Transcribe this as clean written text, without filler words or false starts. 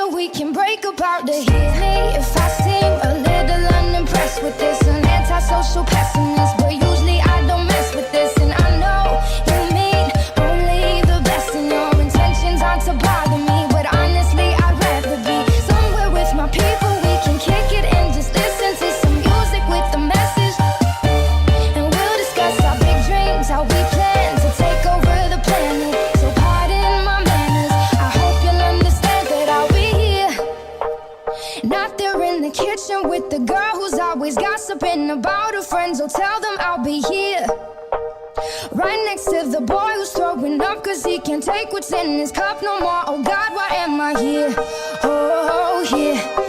so we can break apart to hear me. If I seem a little unimpressed with this, an antisocial pessimist, but usually I don't mess with this. And I know you mean only the best, and your intentions aren't to bother me, but honestly I'd rather be somewhere with my people. We can kick it and just listen to some music with a message, and we'll discuss our big dreams, how we plan to take over the planet. So pardon my manners, I hope you'll understand that I'll be here. Not there in the kitchen with the girl who's always gossiping about her friends. So tell them I'll be here, right next to the boy who's throwing up cause he can't take what's in his cup no more. Oh God, why am I here? Oh, here.